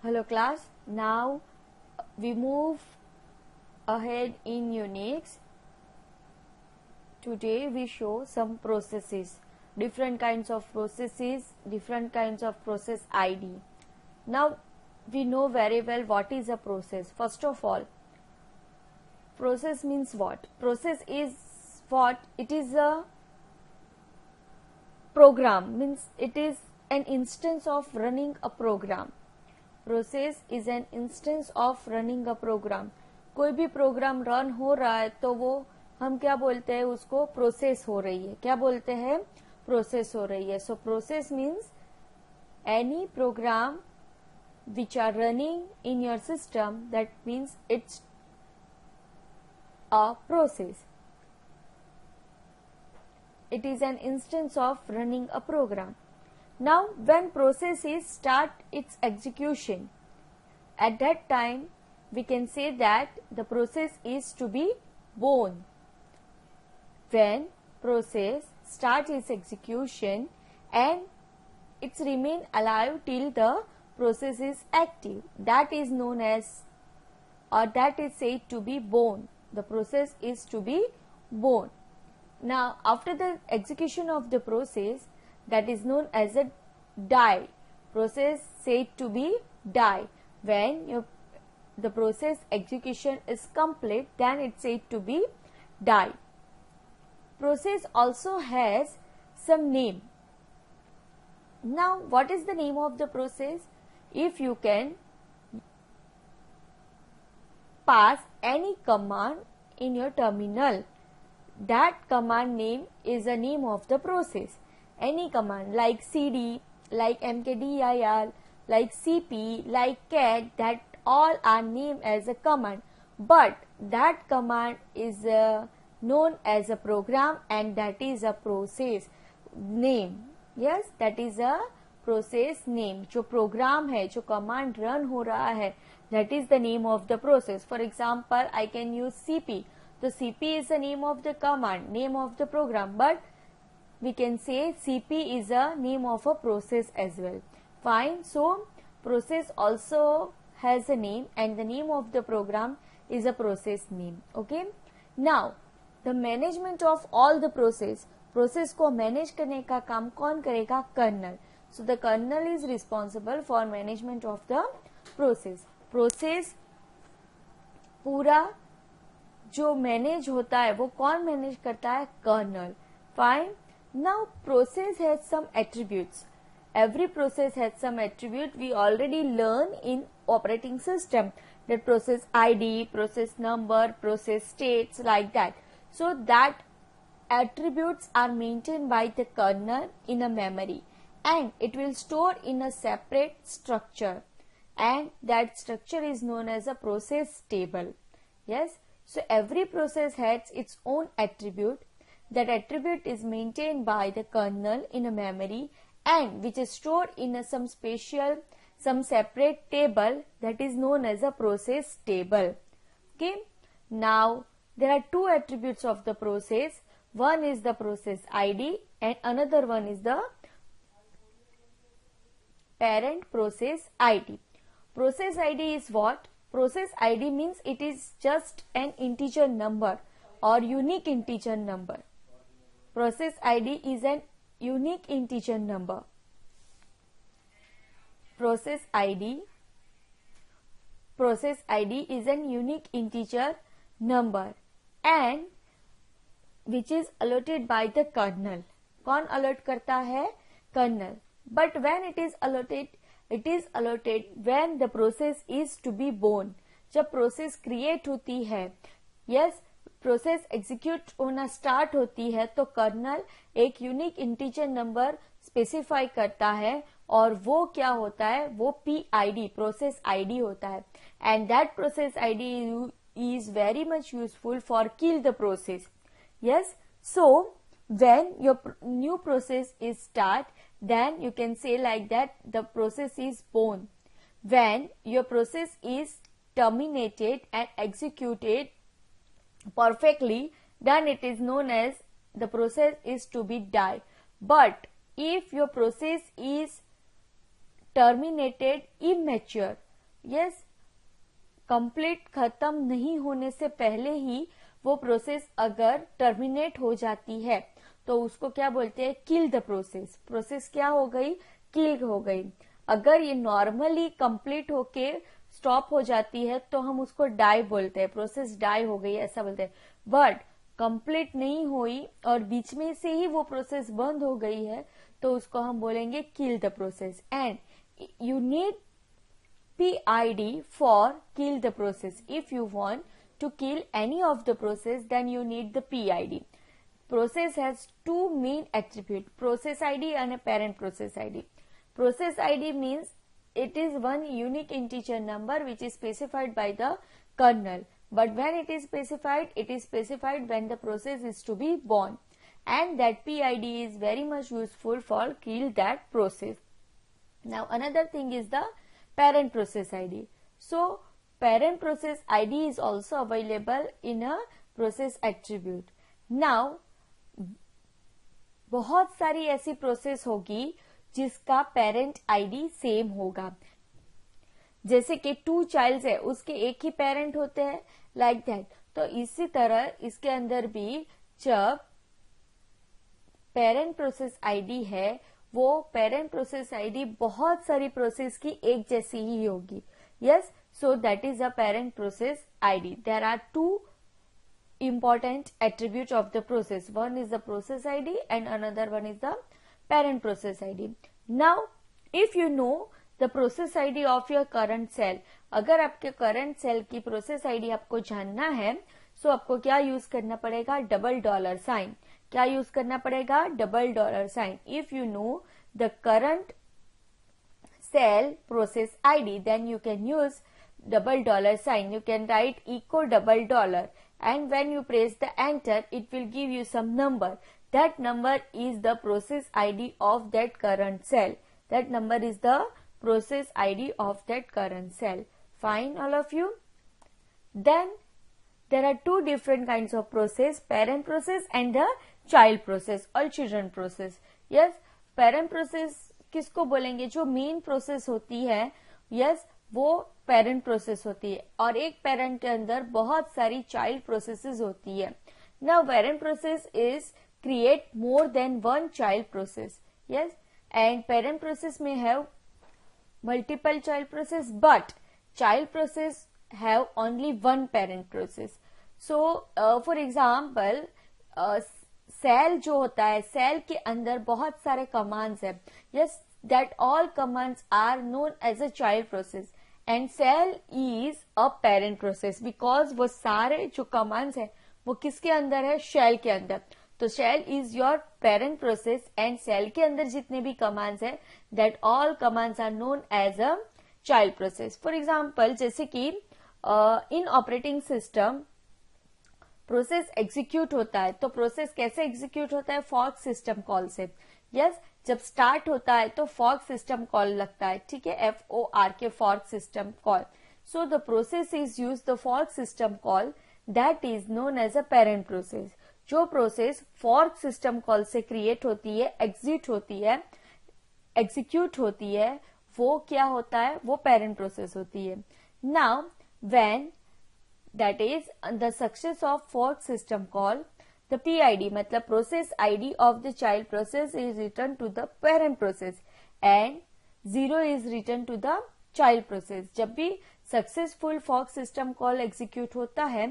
Hello class, now we move ahead in Unix. Today we show some processes, different kinds of processes, different kinds of process ID. Now we know very well what is a process. First of all, process means what? Process is what? It is a program, means it is an instance of running a program. Process is an instance of running a program. कोई भी program run हो रहा है तो वो हम क्या बोलते हैं, उसको प्रोसेस हो रही है. क्या बोलते हैं? प्रोसेस हो रही है. So process means any program which are running in your system, that means it's a process. It is an instance of running a program. Now, when processes start its execution, at that time we can say that the process is to be born. When process starts its execution and it's remain alive till the process is active, that is known as, or that is said to be born. The process is to be born. Now, after the execution of the process, that is known as a die. Process said to be die. When the process execution is complete, then it's said to be die. Process also has some name. Now, what is the name of the process? If you can pass any command in your terminal, that command name is a name of the process. Any command like cd, like mkdir, like cp, like cat, that all are named as a command, but that command is known as a program, and that is a process name. Yes, that is a process name. जो program है, जो command run हो रहा है, that is the name of the process. For example, I can use cp. So cp is the name of the command, name of the program, but we can say cp is a name of a process as well. Fine. So process also has a name, and the name of the program is a process name. Okay. Now the management of all the process को manage करने का काम कौन करेगा? Kernel. So the kernel is responsible for management of the process. Process पूरा जो manage होता है वो कौन मैनेज करता है? Kernel. Fine. Now process has some attributes. Every process has some attribute. We already learn in operating system that process id, process number, process states, like that. So that attributes are maintained by the kernel in a memory, and it will store in a separate structure, and that structure is known as a process table. Yes. So every process has its own attribute. That attribute is maintained by the kernel in a memory, and which is stored in some separate table, that is known as a process table. Okay. Now there are two attributes of the process. One is the process ID, and another one is the parent process ID. Process ID is what? Process ID means it is just an integer number or unique integer number. Process ID is an unique integer number. Process ID is an unique integer number, and which is allotted by the kernel. कौन allot करता है? Kernel. But when it is allotted when the process is to be born. जब process create होती है, yes, process execute होना start होती है, तो kernel एक unique integer number specify करता है, और वो क्या होता है? वो PID, process ID होता है, and that process ID is very much useful for kill the process. Yes. So when your new process is start, then you can say like that the process is born. When your process is terminated and executed perfectly, then it is known as the process is to be die. But if your process is terminated immature, yes, complete खत्म नहीं होने से पहले ही वो process अगर terminate हो जाती है तो उसको क्या बोलते हैं, किल द प्रोसेस। प्रोसेस क्या हो गई, किल हो गई। अगर ये नॉर्मली कंप्लीट होके स्टॉप हो जाती है तो हम उसको डाई बोलते हैं, प्रोसेस डाई हो गई ऐसा बोलते हैं। बट कंप्लीट नहीं हुई और बीच में से ही वो प्रोसेस बंद हो गई है तो उसको हम बोलेंगे kill the process. And you need PID for kill the process. If you want to kill any of the process, then you need the PID. Process has two main attributes, process ID and a parent process ID. Process ID means it is one unique integer number which is specified by the kernel. But when it is specified when the process is to be born. And that PID is very much useful for kill that process. Now another thing is the parent process ID. So parent process ID is also available in a process attribute. Now बहुत सारी ऐसी process होगी जिसका parent ID same होगा, जैसे कि 2 child's है उसके एक ही पेरेंट होते हैं, लाइक दैट। तो इसी तरह इसके अंदर भी जब पेरेंट प्रोसेस आईडी है वो पेरेंट प्रोसेस आईडी बहुत सारी प्रोसेस की एक जैसी ही होगी। Yes, so that is a parent process ID. There are 2 important attributes of the process. One is the process ID and another one is the parent process ID. Now if you know the process ID of your current cell, अगर आपके current cell की process ID आपको जानना है so आपको क्या use करना पड़ेगा, $। क्या यूज करना पड़ेगा, $। If you know the current cell process ID, then you can use $। You can write echo $, and when you press the enter it will give you some number. That number is the process ID of that current cell. That number is the process ID of that current cell. Fine, all of you? Then there are 2 different kinds of process, parent process and the child process or children process. Yes, parent process किसको बोलेंगे, जो main process होती है, yes, वो parent process होती है और एक पेरेंट के अंदर बहुत सारी चाइल्ड प्रोसेसेस होती है। Now parent process is create more than 1 child process, yes, and parent process में have multiple child process but child process have only 1 parent process. So for example shell जो होता है, सेल के अंदर बहुत सारे कमांड्स है, yes, that all commands are known as a child process and shell is a parent process because वो सारे जो कमांड्स है वो किसके अंदर है, शेल के अंदर। तो shell is your parent process and shell के अंदर जितने भी कमांड्स है that all commands are known as a child process. For example जैसे कि in operating system process execute होता है, तो प्रोसेस कैसे एग्जीक्यूट होता है, फॉर्क सिस्टम कॉल से। यस, जब स्टार्ट होता है तो फॉर्क सिस्टम कॉल लगता है, ठीक है, FORK, fork system call. So the process is use the fork system call that is known as a parent process. जो प्रोसेस फॉर्क सिस्टम कॉल से क्रिएट होती है, एग्जीक्यूट होती है, वो क्या होता है, वो पेरेंट प्रोसेस होती है। Now when that is the success of fork system call, the PID मतलब process ID of the child process is returned to the parent process and 0 is returned to the child process। जब भी successful fork system call execute होता है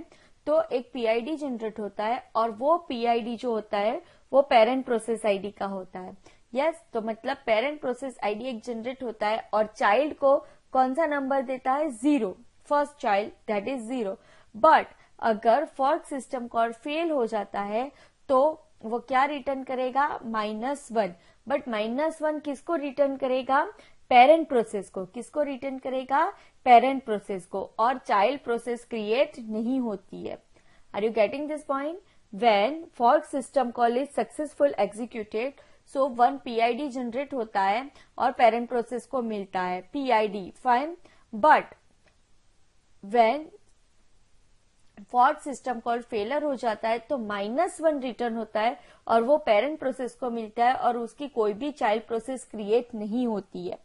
तो एक PID generate होता है और वो PID जो होता है वो पेरेंट प्रोसेस आईडी का होता है। यस, तो मतलब पेरेंट प्रोसेस आईडी एक जनरेट होता है और चाइल्ड को कौन सा नंबर देता है, 0, first child that is 0। But अगर फॉर्क सिस्टम कॉल फेल हो जाता है तो वो क्या रिटर्न करेगा, -1। बट -1 किसको रिटर्न करेगा, पेरेंट प्रोसेस को। किसको रिटर्न करेगा, पेरेंट प्रोसेस को, और चाइल्ड प्रोसेस क्रिएट नहीं होती है। Are you getting this point? When fork system call is successful executed so 1 PID generate होता है और पेरेंट प्रोसेस को मिलता है PID, fine. But when fork system call failure हो जाता है तो -1 रिटर्न होता है और वो पेरेंट प्रोसेस को मिलता है और उसकी कोई भी चाइल्ड प्रोसेस क्रिएट नहीं होती है।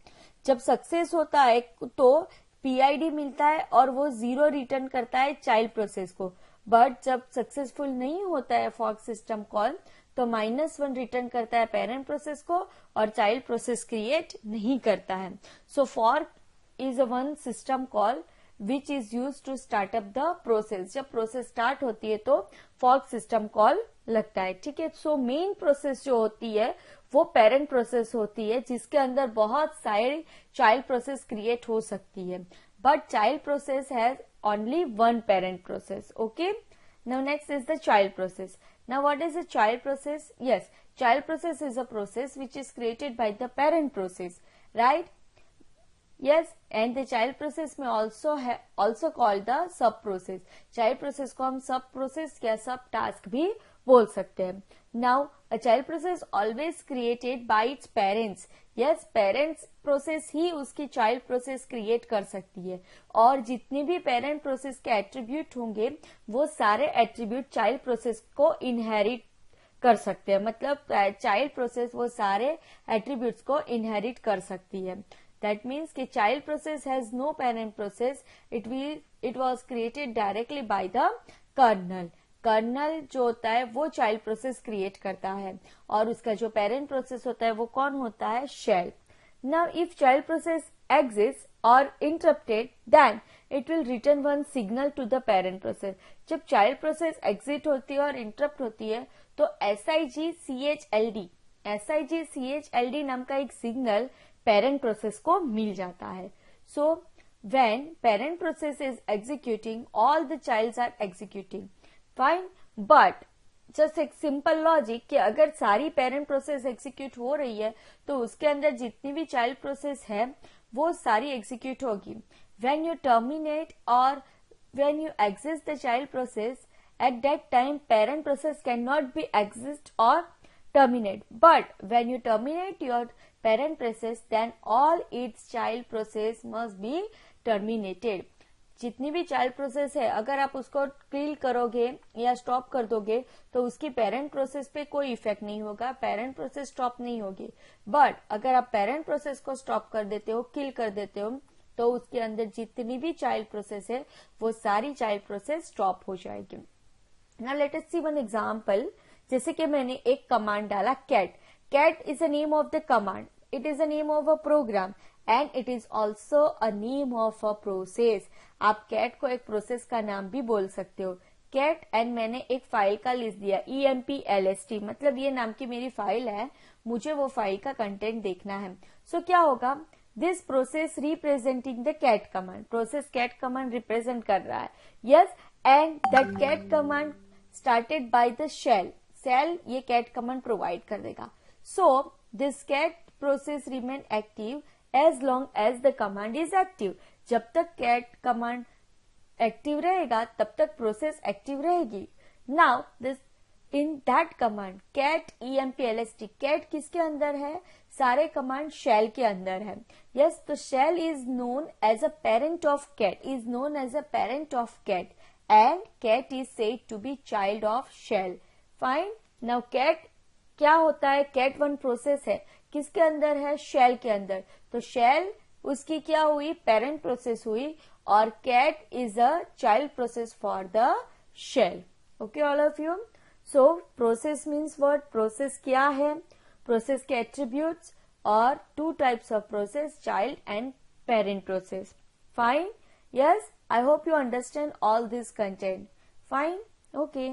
जब सक्सेस होता है तो PID मिलता है और वो 0 रिटर्न करता है चाइल्ड प्रोसेस को, बट जब सक्सेसफुल नहीं होता है फॉर्क सिस्टम कॉल तो -1 रिटर्न करता है पेरेंट प्रोसेस को और चाइल्ड प्रोसेस क्रिएट नहीं करता है. So fork is a one system call which is use to start up the process. जब प्रोसेस स्टार्ट होती है तो फॉर्क सिस्टम कॉल लगता है. ठीक है, सो मेन प्रोसेस जो होती है वो पेरेंट प्रोसेस होती है जिसके अंदर बहुत सारे चाइल्ड प्रोसेस क्रिएट हो सकती है, but child process has only one parent process. Okay, now next is the child process. Now what is a child process? Yes, child process is a process which is created by the parent process, right? Yes, and the child process may also called the sub process. Child process को हम sub process या sub task भी बोल सकते हैं. Now a child process always created by its parents. Yes, parents process ही उसकी child process create कर सकती है और जितने भी parent process के attribute होंगे वो सारे attribute child process को inherit कर सकते हैं. मतलब child process वो सारे attributes को inherit कर सकती है. That means कि child process has no parent process. It was created directly by the kernel. Kernel जो होता है वो चाइल्ड प्रोसेस क्रिएट करता है और उसका जो पेरेंट प्रोसेस होता है वो कौन होता है? Shell. Now if child process exist और interrupted then it will return one signal to the parent process. जब चाइल्ड प्रोसेस एग्जिट होती है और इंटरप्ट होती है तो SIGCHLD नाम का एक सिग्नल पेरेंट प्रोसेस को मिल जाता है. So when parent process is executing all the childs are executing. Fine, but just एक सिंपल लॉजिक कि अगर सारी पेरेंट प्रोसेस एग्जीक्यूट हो रही है तो उसके अंदर जितनी भी चाइल्ड प्रोसेस है वो सारी एग्जीक्यूट होगी. व्हेन यू टर्मिनेट और when you exist the child process at that time parent process can not be exist और terminate, but when you terminate your parent process then all its child process must be terminated. जितनी भी child process है अगर आप उसको किल करोगे या stop कर दोगे तो उसकी पेरेंट प्रोसेस पे कोई इफेक्ट नहीं होगा, पेरेंट प्रोसेस स्टॉप नहीं होगी. बट अगर आप पेरेंट प्रोसेस को स्टॉप कर देते हो, किल कर देते हो, तो उसके अंदर जितनी भी चाइल्ड प्रोसेस है वो सारी चाइल्ड प्रोसेस स्टॉप हो जाएगी. Now let us see one example. जैसे कि मैंने एक कमांड डाला cat. Cat is a name of the command, it is a name of a program and it is also a name of a process. आप cat को एक process का नाम भी बोल सकते हो. कैट एंड मैंने एक फाइल का लिस्ट दिया EMPLST, मतलब ये नाम की मेरी फाइल है, मुझे वो फाइल का कंटेंट देखना है. सो क्या होगा? This process representing the cat command. Process cat command represent कर रहा है. Yes, and that cat command started by the shell. Shell ये कैट कमांड प्रोवाइड कर देगा. So this cat process remain active as long as the command is active. जब तक cat command active रहेगा तब तक प्रोसेस एक्टिव रहेगी. Now this in that command cat EMPLST, cat किसके अंदर है? सारे कमांड शेल के अंदर है. यस, तो shell is known as a parent of cat, is known as a parent of cat and cat is said to be child of shell. Fine. Now cat क्या होता है? कैट वन प्रोसेस है, किसके अंदर है? Shell के अंदर. तो शेल उसकी क्या हुई? पेरेंट प्रोसेस हुई और cat is a child process for the shell. Okay all of you. So process means what? Process क्या है? प्रोसेस के एट्रीब्यूट्स और two types of process, child and parent process. Fine. Yes, I hope you understand all this content. Fine. Okay.